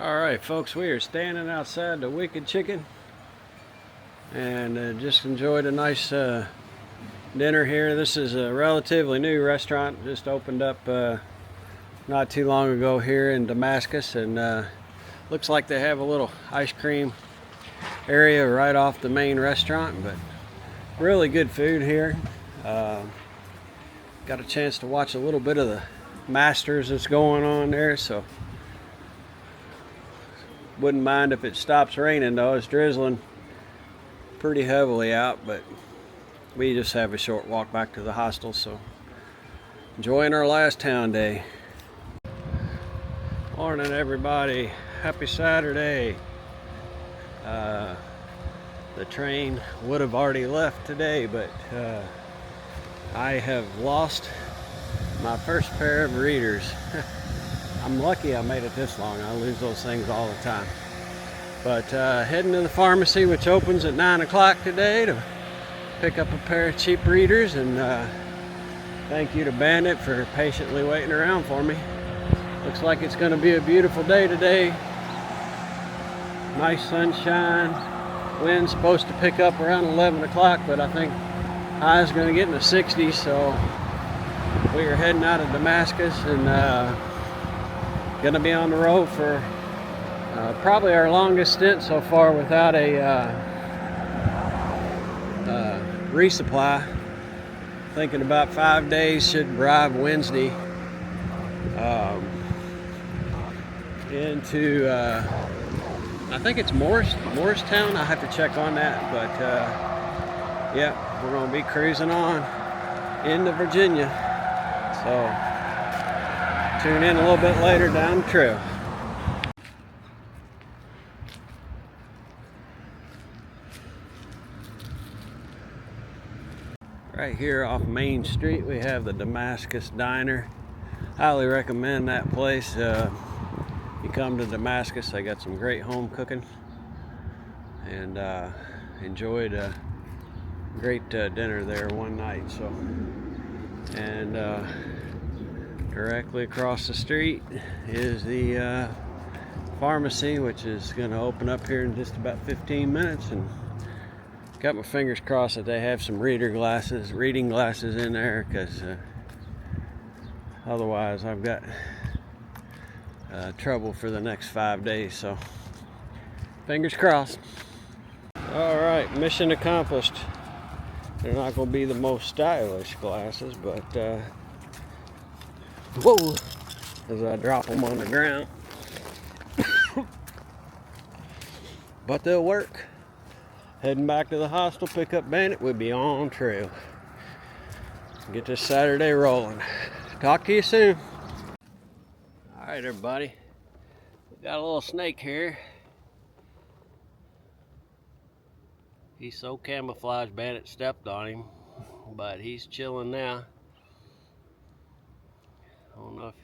Alright folks, we are standing outside the Wicked Chicken and just enjoyed a nice dinner here. This is a relatively new restaurant, just opened up not too long ago here in Damascus, and looks like they have a little ice cream area right off the main restaurant, but really good food here. Got a chance to watch a little bit of the Masters that's going on there, so wouldn't mind if it stops raining though. It's drizzling pretty heavily out, but we just have a short walk back to the hostel, so enjoying our last town day. Morning everybody, happy Saturday. The train would have already left today, but I have lost my first pair of readers. I'm lucky I made it this long. I lose those things all the time. But heading to the pharmacy, which opens at 9 o'clock today, to pick up a pair of cheap readers, and thank you to Bandit for patiently waiting around for me. Looks like it's going to be a beautiful day today. Nice sunshine. Wind's supposed to pick up around 11 o'clock, but I think high is going to get in the 60s, so we are heading out of Damascus and going to be on the road for probably our longest stint so far without a resupply. Thinking about 5 days, should arrive Wednesday into I think it's Morristown. I have to check on that, but yeah, we're going to be cruising on into Virginia, so tune in a little bit later down the trail. Right here off Main Street we have the Damascus Diner. Highly recommend that place. You come to Damascus, they got some great home cooking, and enjoyed a great dinner there one night. So, and directly across the street is the pharmacy, which is going to open up here in just about 15 minutes, and got my fingers crossed that they have some reading glasses in there, because otherwise I've got trouble for the next 5 days, so fingers crossed. Alright, mission accomplished. They're not going to be the most stylish glasses, but whoa, as I drop them on the ground. But they'll work. Heading back to the hostel, pick up Bandit. We'll be on trail. Get this Saturday rolling. Talk to you soon. Alright everybody, we got a little snake here. He's so camouflaged, Bandit stepped on him, but he's chilling now. I don't know if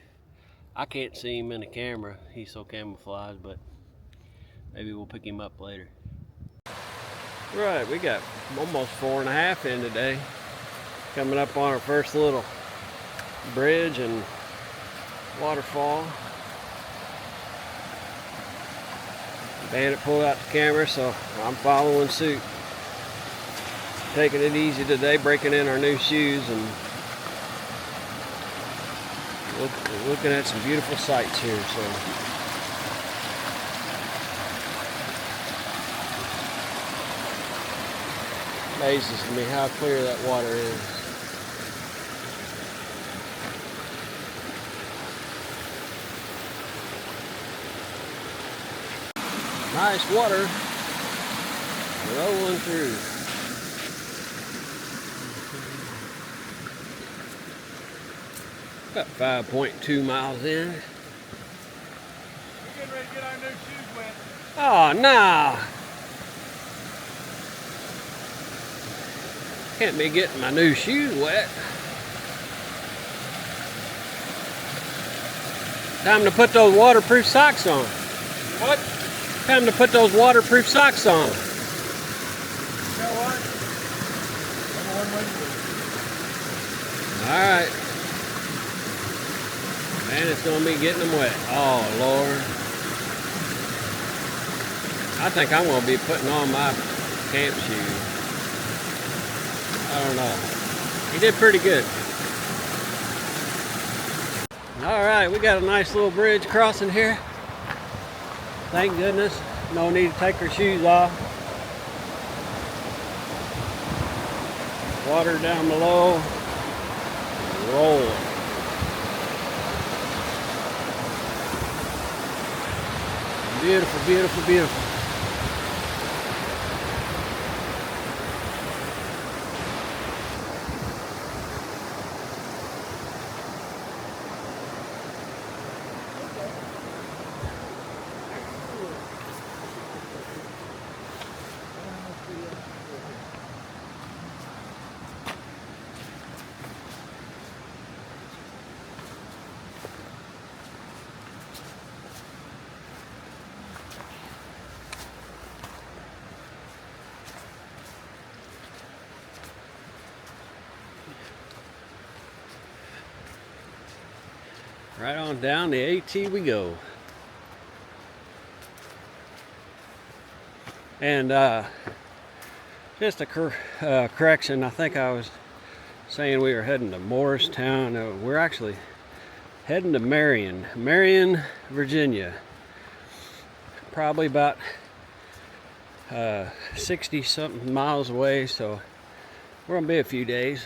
I can't see him in the camera, he's so camouflaged, but maybe we'll pick him up later. Right, we got almost 4.5 in today. Coming up on our first little bridge and waterfall. Bandit pulled out the camera, so I'm following suit. Taking it easy today, breaking in our new shoes and looking at some beautiful sights here. So amazes me how clear that water is. Nice water rolling through. About 5.2 miles in. We're getting ready to get our new shoes wet. Oh, no. Can't be getting my new shoes wet. Time to put those waterproof socks on. What? Time to put those waterproof socks on. You know what? Alright. Man, it's going to be getting them wet. Oh, Lord. I think I'm going to be putting on my camp shoes. I don't know. He did pretty good. All right, we got a nice little bridge crossing here. Thank goodness. No need to take our shoes off. Water down below. Rolling. Beautiful, beautiful, beautiful. Right on down the AT we go. And just a correction, I think I was saying we were heading to Morristown. We're actually heading to Marion, Virginia. Probably about 60 something miles away, so we're gonna be a few days.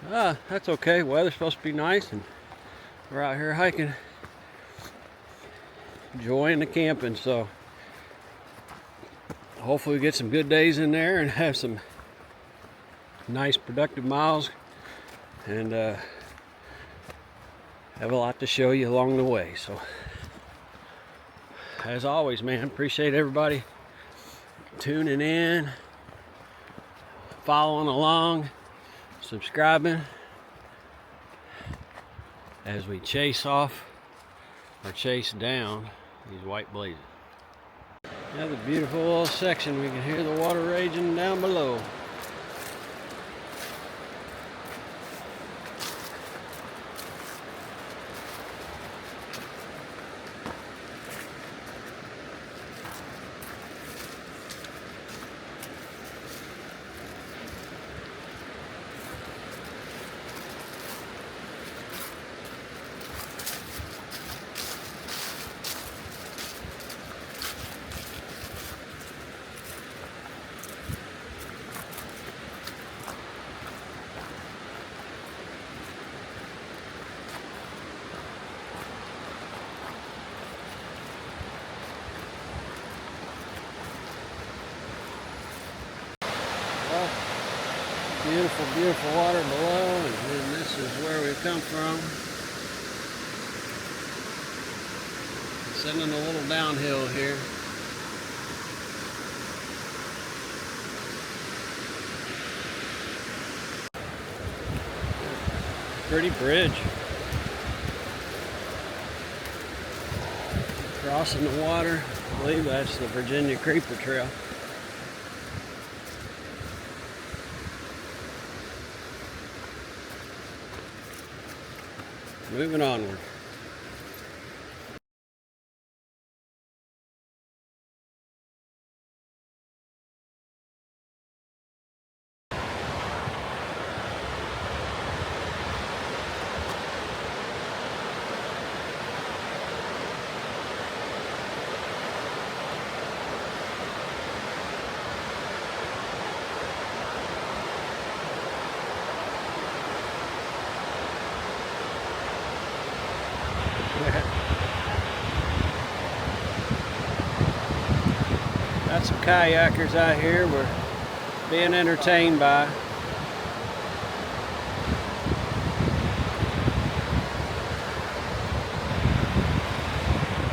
That's okay. Weather's supposed to be nice, and we're out here hiking, enjoying the camping, so hopefully we get some good days in there and have some nice productive miles, and have a lot to show you along the way. So as always, man, appreciate everybody tuning in, following along, subscribing as we chase off or chase down these white blazes. Another beautiful little section. We can hear the water raging down below. Beautiful, beautiful water below, and then this is where we've come from. Sending a little downhill here. Pretty bridge. Crossing the water. I believe that's the Virginia Creeper Trail. Moving onward. Got some kayakers out here we're being entertained by.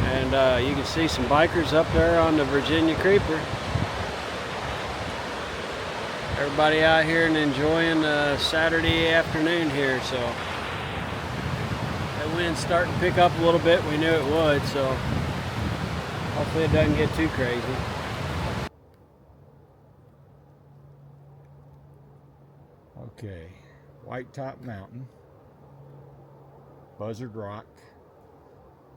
And you can see some bikers up there on the Virginia Creeper. Everybody out here and enjoying Saturday afternoon here, so the wind's starting to pick up a little bit. We knew it would, so hopefully it doesn't get too crazy. Okay, White Top Mountain, Buzzard Rock,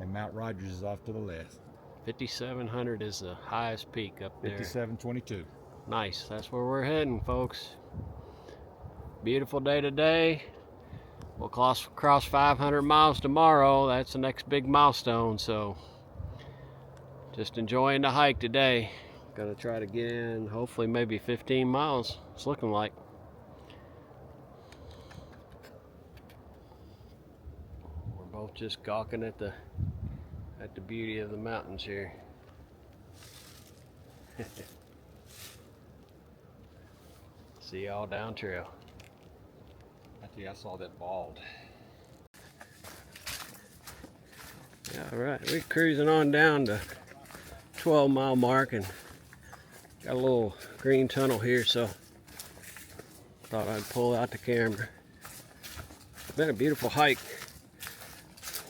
and Mount Rogers is off to the left. 5,700 is the highest peak up there. 5722. Nice. That's where we're heading, folks. Beautiful day today. We'll cross 500 miles tomorrow. That's the next big milestone. So just enjoying the hike today. Gonna try to get in hopefully maybe 15 miles. It's looking like. We're both just gawking at the beauty of the mountains here. See y'all down trail. I saw that bald. All right, we're cruising on down to 12-mile mark and got a little green tunnel here, so thought I'd pull out the camera. It's been a beautiful hike.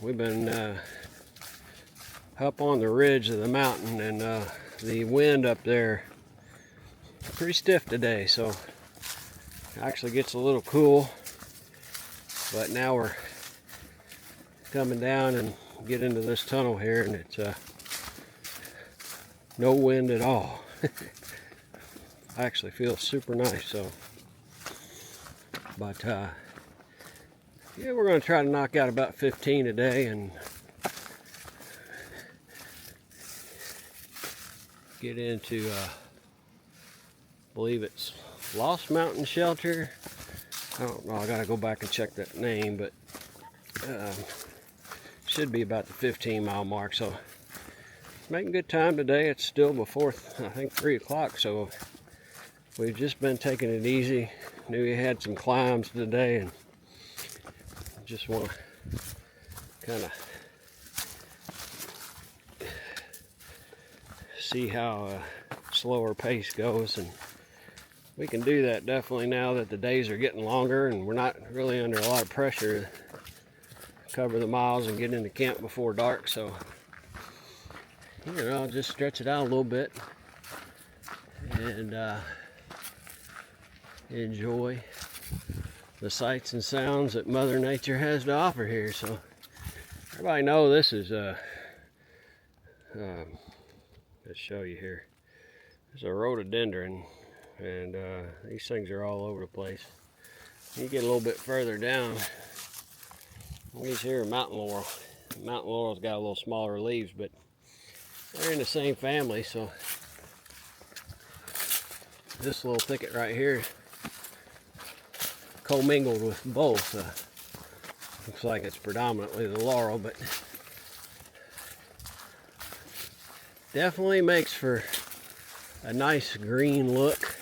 We've been up on the ridge of the mountain, and the wind up there pretty stiff today, so it actually gets a little cool. But now we're coming down and get into this tunnel here, and it's no wind at all. Actually feels super nice. So, but yeah, we're going to try to knock out about 15 a day and get into I believe it's Lost Mountain Shelter. I don't know, I gotta go back and check that name, but should be about the 15-mile mark. So making good time today. It's still before I think 3 o'clock, so we've just been taking it easy. Knew we had some climbs today, and just want to kind of see how slower pace goes, and we can do that definitely now that the days are getting longer and we're not really under a lot of pressure to cover the miles and get into camp before dark. So, you know, I'll just stretch it out a little bit and enjoy the sights and sounds that Mother Nature has to offer here. So everybody know this is let's show you here. There's a rhododendron, and these things are all over the place. You get a little bit further down, these here are mountain laurel. Mountain laurel's got a little smaller leaves, but they're in the same family. So this little thicket right here commingled with both. Looks like it's predominantly the laurel, but definitely makes for a nice green look,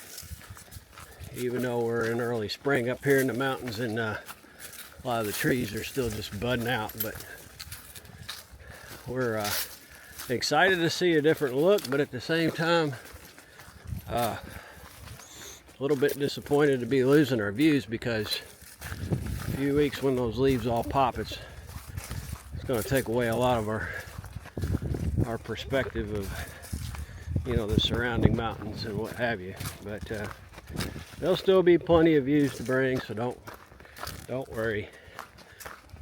even though we're in early spring up here in the mountains, and a lot of the trees are still just budding out. But we're excited to see a different look, but at the same time a little bit disappointed to be losing our views, because a few weeks when those leaves all pop, it's going to take away a lot of our perspective of, you know, the surrounding mountains and what have you. But there'll still be plenty of views to bring, so don't worry.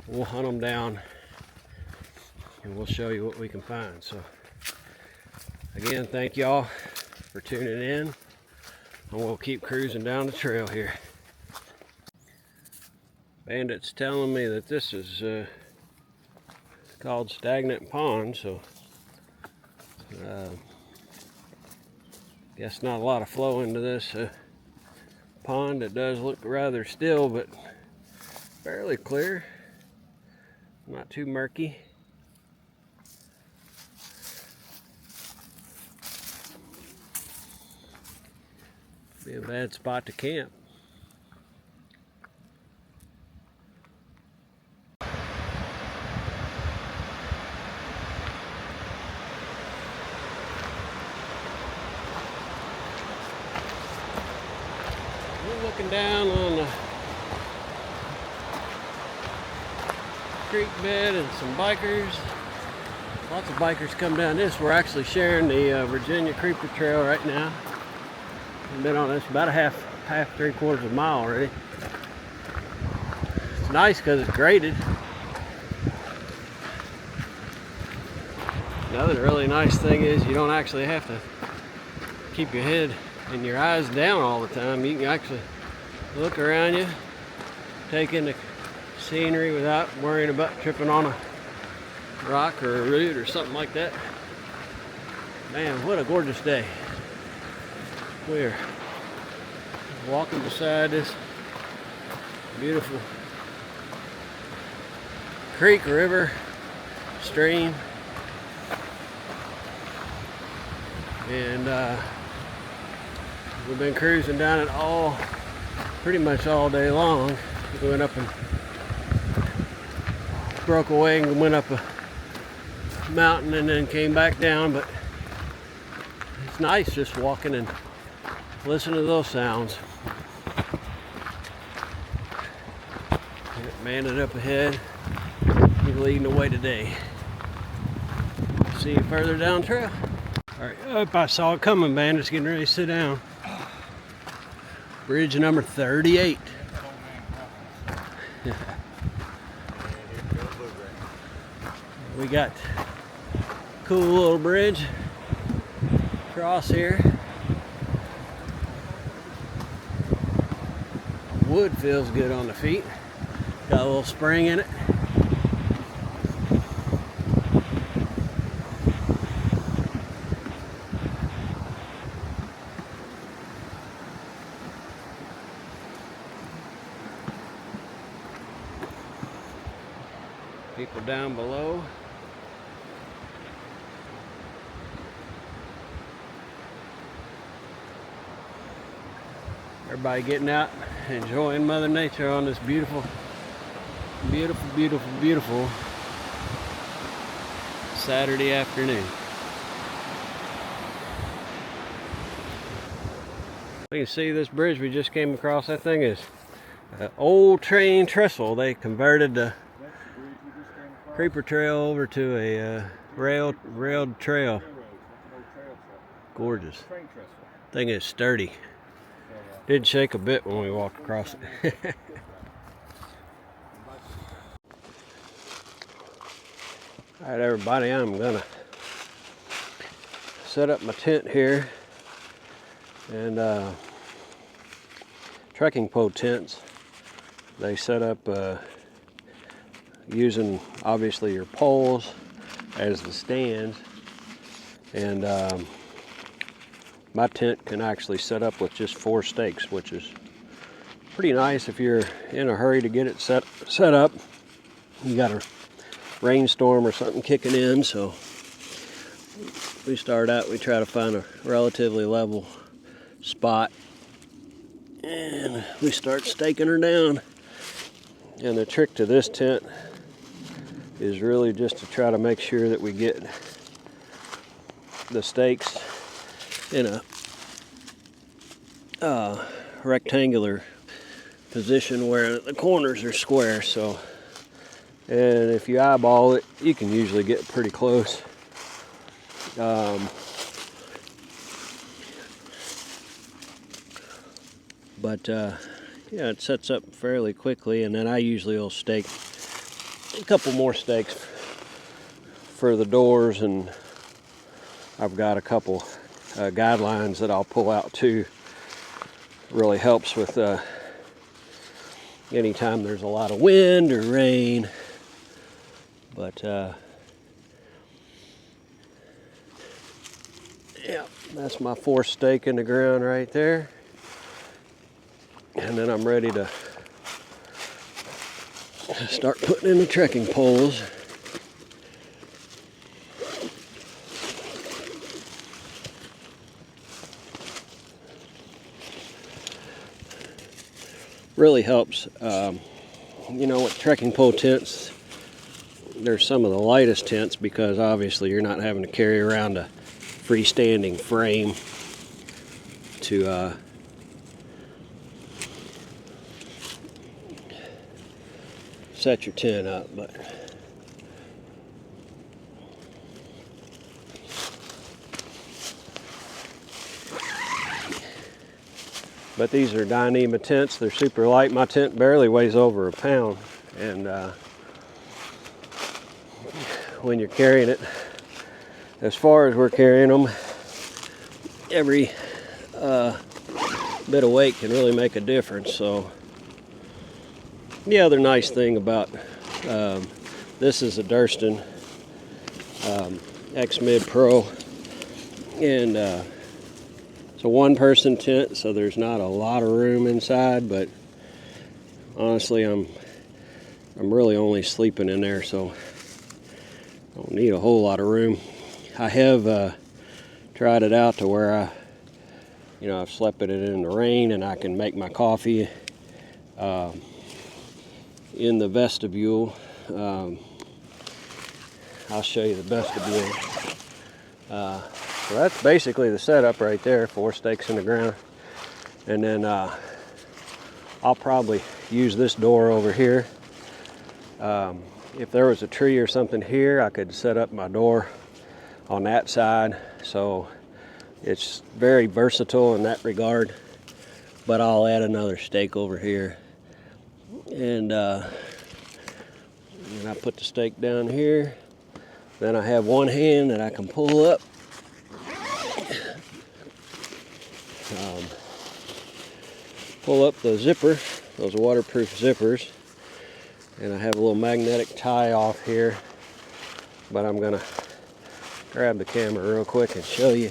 We'll hunt them down and we'll show you what we can find. So again, thank y'all for tuning in, and we'll keep cruising down the trail here. Bandit's telling me that this is called Stagnant Pond, so guess not a lot of flow into this pond. It does look rather still, but fairly clear, not too murky. Be a bad spot to camp. We're looking down on the creek bed and some bikers. Lots of bikers come down this. We're actually sharing the Virginia Creeper Trail right now. We've been on this about a half, 3/4 of a mile already. It's nice because it's graded. Another really nice thing is you don't actually have to keep your head and your eyes down all the time. You can actually look around you, take in the scenery without worrying about tripping on a rock or a root or something like that. Man, what a gorgeous day. We're walking beside this beautiful creek, river, stream, and we've been cruising down it pretty much all day long. We went up and broke away and went up a mountain and then came back down, but it's nice just walking and listening to those sounds. Bandit up ahead, he's leading the way today. See you further down trail. All right, up, I saw it coming. Bandit's getting ready to sit down. Bridge number 38. We got a cool little bridge across here. Wood feels good on the feet. Got a little spring in it. People down below. Everybody getting out, enjoying Mother Nature on this beautiful Saturday afternoon. You can see this bridge we just came across. That thing is an old train trestle. They converted the creeper trail over to a railed trail. Gorgeous. Thing is sturdy. Didn't shake a bit when we walked across it. All right, everybody, I'm gonna set up my tent here, and trekking pole tents. They set up using obviously your poles as the stands, and my tent can actually set up with just 4 stakes, which is pretty nice if you're in a hurry to get it set up. You got a rainstorm or something kicking in, so we start out, we try to find a relatively level spot, and we start staking her down. And the trick to this tent is really just to try to make sure that we get the stakes in a rectangular position where the corners are square. So, and if you eyeball it, you can usually get pretty close. Yeah, it sets up fairly quickly, and then I usually will stake a couple more stakes for the doors, and I've got a couple guidelines that I'll pull out too. Really helps with anytime there's a lot of wind or rain. But yeah, that's my 4th stake in the ground right there. And then I'm ready to start putting in the trekking poles. Really helps, you know, with trekking pole tents, they're some of the lightest tents because obviously you're not having to carry around a freestanding frame to set your tent up. But these are Dyneema tents. They're super light. My tent barely weighs over a pound, and when you're carrying it as far as we're carrying them, every bit of weight can really make a difference. So the other nice thing about this is a Durston X-Mid Pro, and it's a one-person tent, so there's not a lot of room inside, but honestly I'm really only sleeping in there, so I don't need a whole lot of room. I have tried it out to where I've slept in it in the rain, and I can make my coffee in the vestibule. I'll show you the vestibule. So that's basically the setup right there. 4 stakes in the ground, and then I'll probably use this door over here. If there was a tree or something here, I could set up my door on that side. So it's very versatile in that regard. But I'll add another stake over here, and I put the stake down here. Then I have one hand that I can pull up. Pull up the zipper, those waterproof zippers, and I have a little magnetic tie off here, but I'm gonna grab the camera real quick and show you.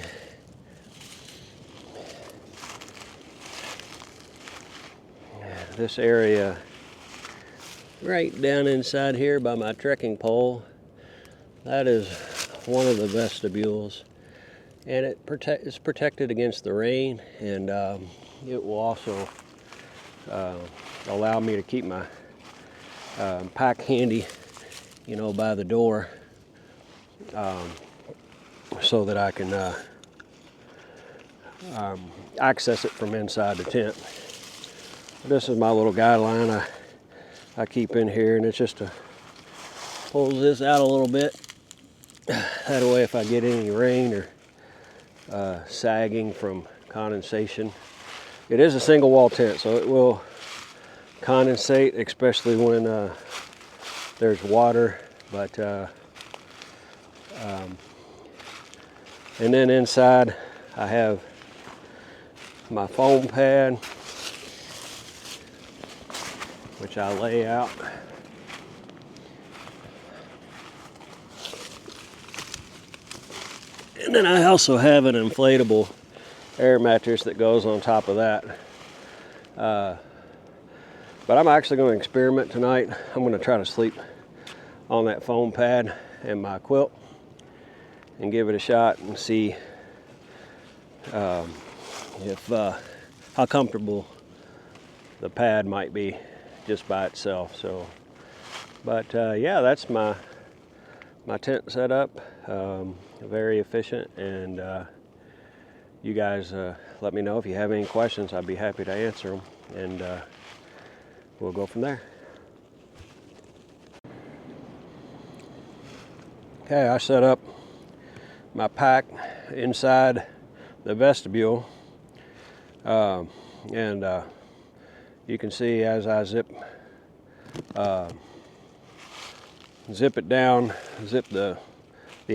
This area right down inside here by my trekking pole, that is one of the vestibules, and it's protected against the rain, and it will also allow me to keep my pack handy, by the door, so that I can access it from inside the tent. This is my little guideline I keep in here, and it's just to pulls this out a little bit. That way, if I get any rain or sagging from condensation, it is a single wall tent, so it will condensate, especially when there's water. But and then inside I have my foam pad, which I lay out. And then I also have an inflatable air mattress that goes on top of that. But I'm actually going to experiment tonight. I'm going to try to sleep on that foam pad and my quilt and give it a shot and see if how comfortable the pad might be just by itself. So, but yeah, that's my tent setup. Very efficient, and you guys let me know if you have any questions. I'd be happy to answer them, and we'll go from there. Okay, I set up my pack inside the vestibule, and you can see as I zip it down, zip the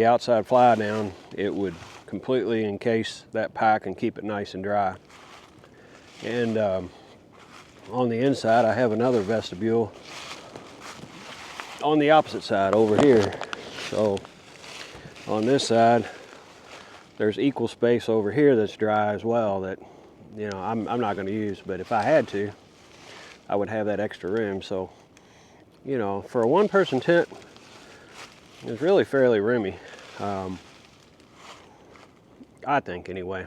outside fly down, it would completely encase that pack and keep it nice and dry. And on the inside, I have another vestibule on the opposite side over here. So on this side, there's equal space over here that's dry as well that, I'm not going to use, but if I had to, I would have that extra room. So, for a one-person tent, it's really fairly roomy. I think anyway.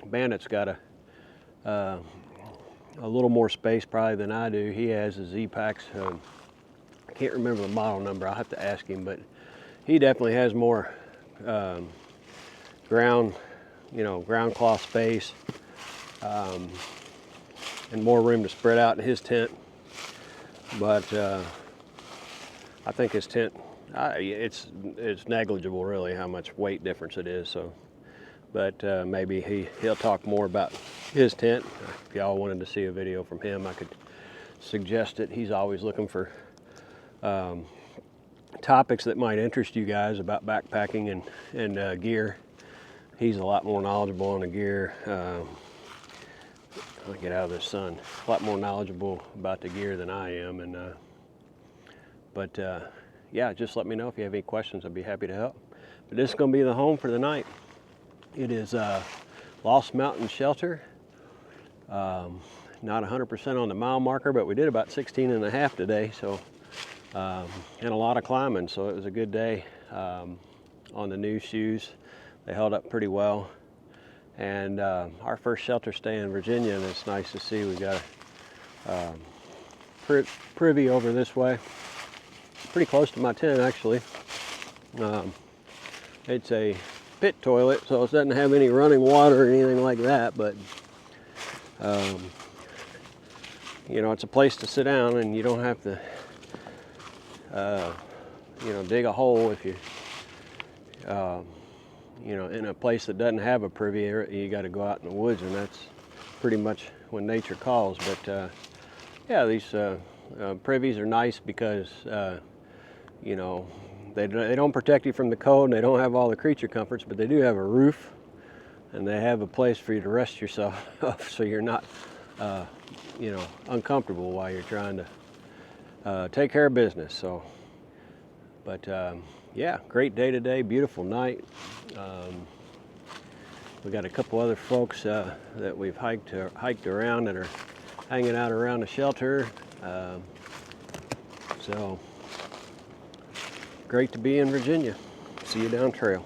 Bandit's got a little more space probably than I do. He has his Z-Packs. I can't remember the model number. I'll have to ask him, but he definitely has more ground cloth space, and more room to spread out in his tent. But I think his tent, it's negligible really how much weight difference it is. So, but maybe he'll talk more about his tent. If y'all wanted to see a video from him, I could suggest it. He's always looking for topics that might interest you guys about backpacking and gear. He's a lot more knowledgeable on the gear. I'll get out of the sun. A lot more knowledgeable about the gear than I am, and yeah, just let me know if you have any questions. I'd be happy to help. But this is going to be the home for the night. It is Lost Mountain Shelter. Not 100% on the mile marker, but we did about 16 and a half today, so and a lot of climbing, so it was a good day on the new shoes. They held up pretty well. And our first shelter stay in Virginia, and it's nice to see. We got a privy over this way. It's pretty close to my tent, actually. It's a pit toilet, so it doesn't have any running water or anything like that, but you know, it's a place to sit down, and you don't have to you know, dig a hole if you you know, in a place that doesn't have a privy. You got to go out in the woods, and that's pretty much when nature calls. But yeah, these privies are nice because you know, they don't protect you from the cold, and they don't have all the creature comforts, but they do have a roof, and they have a place for you to rest yourself so you're not you know, uncomfortable while you're trying to take care of business. So, but yeah, great day today, beautiful night. We got a couple other folks that we've hiked around that are hanging out around the shelter. So great to be in Virginia. See you down trail.